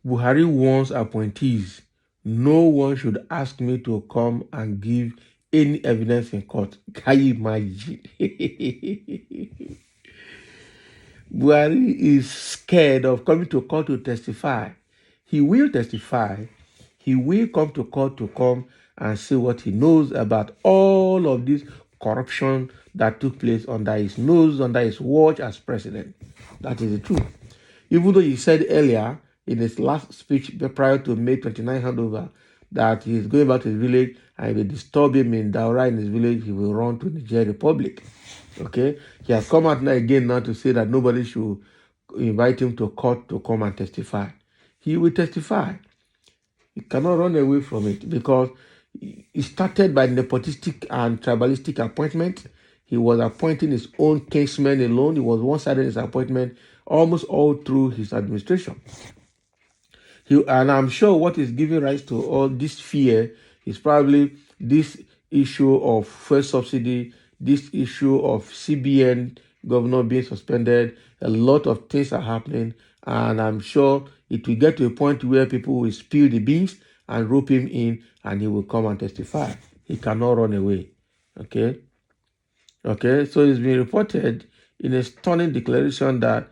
Buhari warns appointees, no one should ask me to come and give any evidence in court. Can you imagine? Buhari is scared of coming to court to testify. He will testify. He will come to court to come and say what he knows about all of this corruption that took place under his nose, under his watch as president. That is the truth. Even though he said earlier in his last speech prior to May 29 handover that he is going back to his village and if they disturb him in Daura in his village, he will run to the Niger Republic. Okay, he has come out now again now to say that nobody should invite him to court to come and testify. He will testify. He cannot run away from it because he started by nepotistic and tribalistic appointment. He was appointing his own kinsmen alone. He was one-sided in his appointment almost all through his administration. And I'm sure what is giving rise to all this fear is probably this issue of fuel subsidy, this issue of CBN governor being suspended. A lot of things are happening, and I'm sure it will get to a point where people will spill the beans and rope him in, and he will come and testify. He cannot run away. Okay, so it's been reported in a stunning declaration that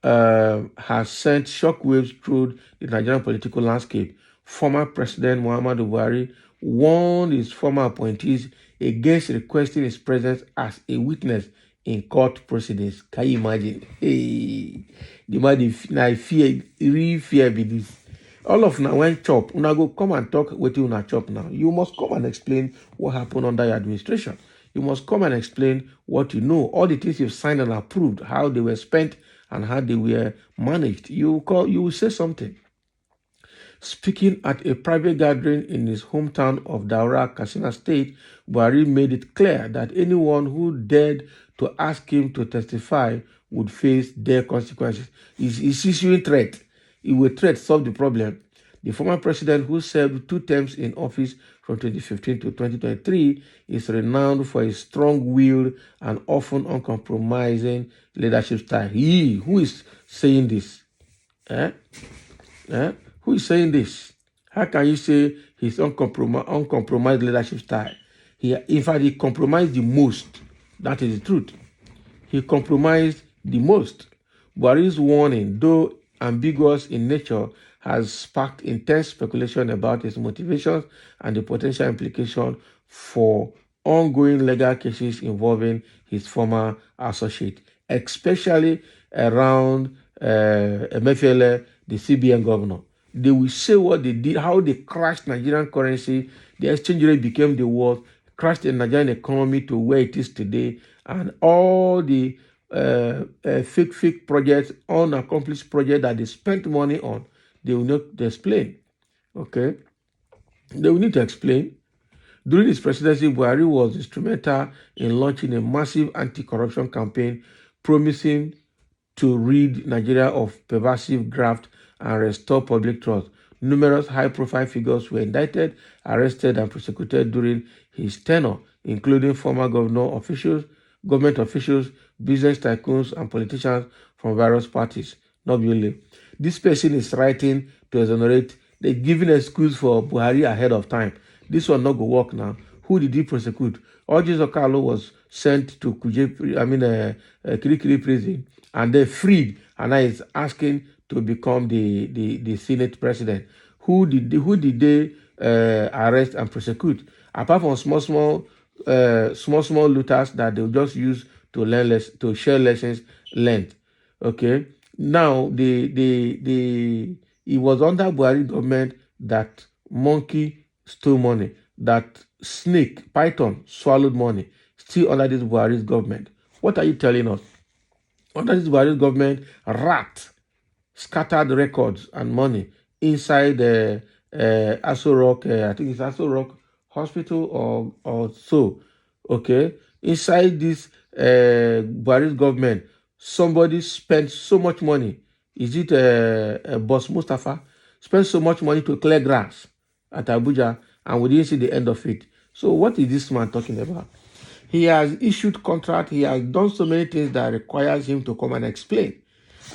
has sent shockwaves through the Nigerian political landscape. Former President Muhammadu Buhari warned his former appointees against requesting his presence as a witness in court proceedings. Can you imagine? Hey, the man fear, real fear be this. All of now when chop, una go come and talk with you una chop now. You must come and explain what happened under your administration. You must come and explain what you know, all the things you've signed and approved, how they were spent and how they were managed. You will say something. Speaking at a private gathering in his hometown of Daura, Katsina State, Buhari made it clear that anyone who dared to ask him to testify would face their consequences. He's issuing threat. He will threat solve the problem. The former president, who served 2 terms in office from 2015 to 2023, is renowned for his strong-willed and often uncompromising leadership style. Who is saying this? Who is saying this? How can you say his uncompromised leadership style? In fact, he compromised the most. That is the truth. He compromised the most. Buhari's warning, though ambiguous in nature, has sparked intense speculation about his motivations and the potential implication for ongoing legal cases involving his former associate, especially around Emefiele, the CBN governor. They will say what they did, how they crashed Nigerian currency, the exchange rate became the worst, crashed the Nigerian economy to where it is today, and all the fake projects, unaccomplished projects that they spent money on, they will not explain. Okay? They will need to explain. During his presidency, Buhari was instrumental in launching a massive anti-corruption campaign, promising to rid Nigeria of pervasive graft and restore public trust. Numerous high-profile figures were indicted, arrested, and prosecuted during his tenure, including former government officials, business tycoons, and politicians from various parties. Not really. This person is writing to exonerate. They're giving an excuse for Buhari ahead of time. This will not go work now. Who did he prosecute? Orji Okalo was sent to Kirikiri prison and they freed, and now is asking to become the Senate president. Who did they arrest and prosecute? Apart from small looters that they'll just use to share lessons learned. Okay. Now it was under Buhari government that monkey stole money, that python swallowed money, still under this Buhari's government. What are you telling us? Under this Buhari's government, rat scattered records and money inside the Aso Rock, I think it's Aso Rock Hospital or so. Okay, inside this Buhari's government, somebody spent so much money. Is it Boss Mustafa? Spent so much money to clear grass at Abuja, and we didn't see the end of it. So what is this man talking about? He has issued contract. He has done so many things that requires him to come and explain.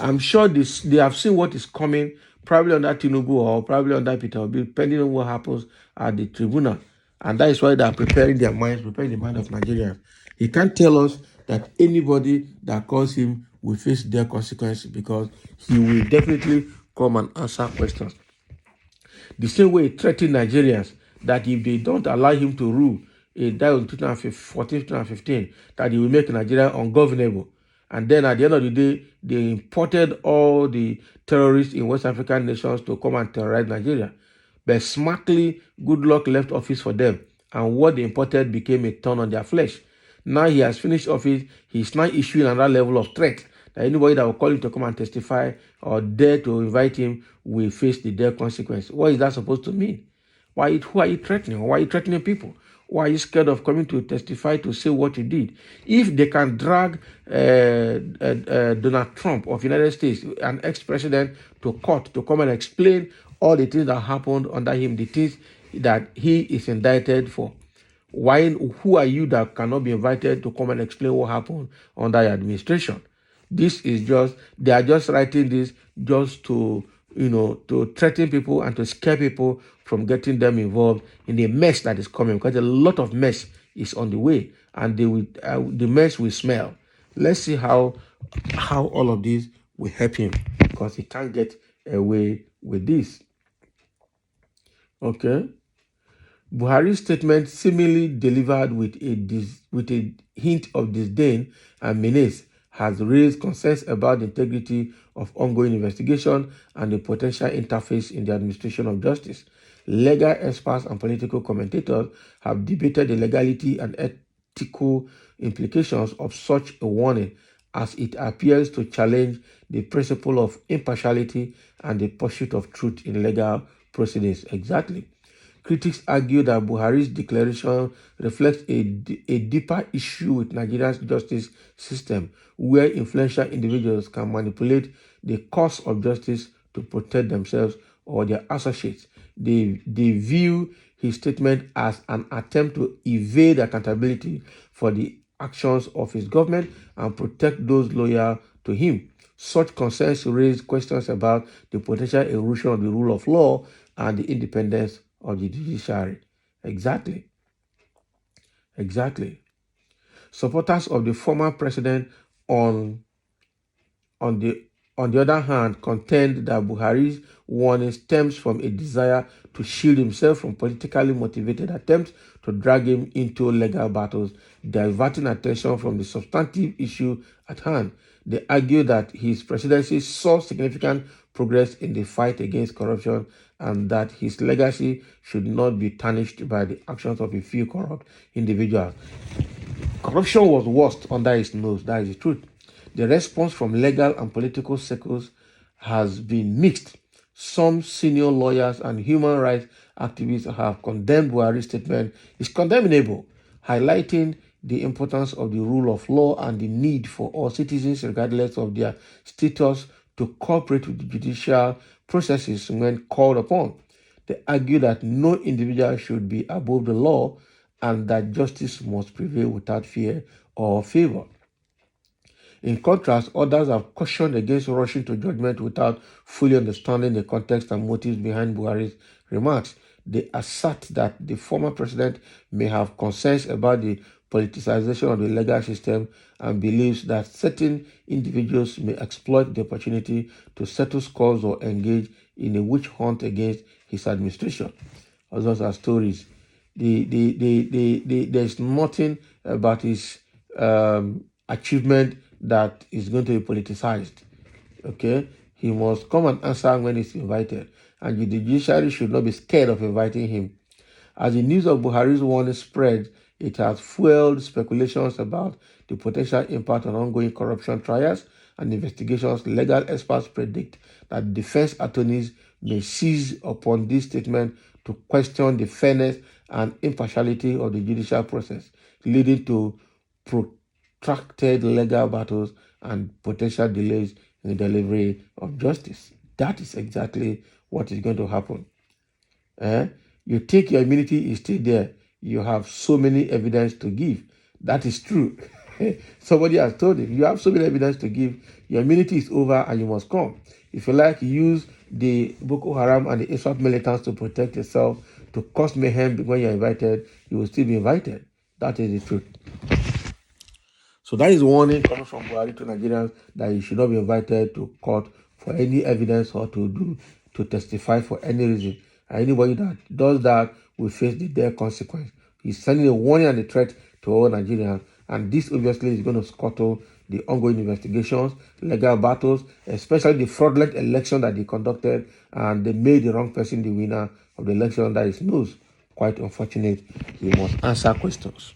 I'm sure they have seen what is coming, probably under Tinubu or probably under Peter Obi, depending on what happens at the tribunal. And that is why they are preparing their minds, preparing the mind of Nigerians. He can't tell us that anybody that calls him will face their consequences, because he will definitely come and answer questions. The same way he threatened Nigerians that if they don't allow him to rule, he died in 2014, 2015, that he will make Nigeria ungovernable. And then at the end of the day, they imported all the terrorists in West African nations to come and terrorize Nigeria. But smartly, Goodluck left office for them, and what they imported became a thorn on their flesh. Now he has finished office, he's now issuing another level of threat that anybody that will call him to come and testify or dare to invite him will face the death consequence. What is that supposed to mean? Who are you threatening? Why are you threatening people? Why are you scared of coming to testify to say what you did? If they can drag Donald Trump of the United States, an ex-president, to court to come and explain all the things that happened under him, the things that he is indicted for, who are you that cannot be invited to come and explain what happened under your administration? This is just, they are just writing this just to, to threaten people and to scare people from getting them involved in the mess that is coming, because a lot of mess is on the way, and the mess will smell. Let's see how all of this will help him, because he can't get away with this. Okay. Buhari's statement, seemingly delivered with a hint of disdain and menace, has raised concerns about the integrity of ongoing investigation and the potential interface in the administration of justice. Legal experts and political commentators have debated the legality and ethical implications of such a warning, as it appears to challenge the principle of impartiality and the pursuit of truth in legal proceedings. Exactly. Critics argue that Buhari's declaration reflects a deeper issue with Nigeria's justice system, where influential individuals can manipulate the course of justice to protect themselves or their associates. They view his statement as an attempt to evade accountability for the actions of his government and protect those loyal to him. Such concerns raise questions about the potential erosion of the rule of law and the independence of the judiciary. Exactly. Supporters of the former president on the other hand, contend that Buhari's warning stems from a desire to shield himself from politically motivated attempts to drag him into legal battles, diverting attention from the substantive issue at hand. They argue that his presidency saw significant progress in the fight against corruption, and that his legacy should not be tarnished by the actions of a few corrupt individuals. Corruption was worst under his nose, that is the truth. The response from legal and political circles has been mixed. Some senior lawyers and human rights activists have condemned Buhari's statement is condemnable, highlighting the importance of the rule of law and the need for all citizens, regardless of their status, to cooperate with the judicial processes when called upon. They argue that no individual should be above the law and that justice must prevail without fear or favor. In contrast, others have cautioned against rushing to judgment without fully understanding the context and motives behind Buhari's remarks. They assert that the former president may have concerns about the politicization of the legal system and believes that certain individuals may exploit the opportunity to settle scores or engage in a witch hunt against his administration. Others are stories. There's nothing about his achievement that is going to be politicized. Okay? He must come and answer when he's invited. And the judiciary should not be scared of inviting him. As the news of Buhari's warning spread, it has fueled speculations about the potential impact on ongoing corruption trials and investigations. Legal experts predict that defense attorneys may seize upon this statement to question the fairness and impartiality of the judicial process, leading to protracted legal battles and potential delays in the delivery of justice. That is exactly what is going to happen. You think your immunity is still there. You have so many evidence to give That is true. Somebody has told him, you have so many evidence to give, your immunity is over and you must come. If you like, use the Boko Haram and the ISWAP militants to protect yourself, to cause mayhem when you're invited, you will still be invited. That is the truth. So that is a warning coming from Buhari to Nigerians that you should not be invited to court for any evidence or to testify for any reason. And anybody that does that will face the dire consequence. He's sending a warning and a threat to all Nigerians. And this obviously is going to scuttle the ongoing investigations, legal battles, especially the fraudulent election that they conducted, and they made the wrong person the winner of the election. That is news. Quite unfortunate. He must answer questions.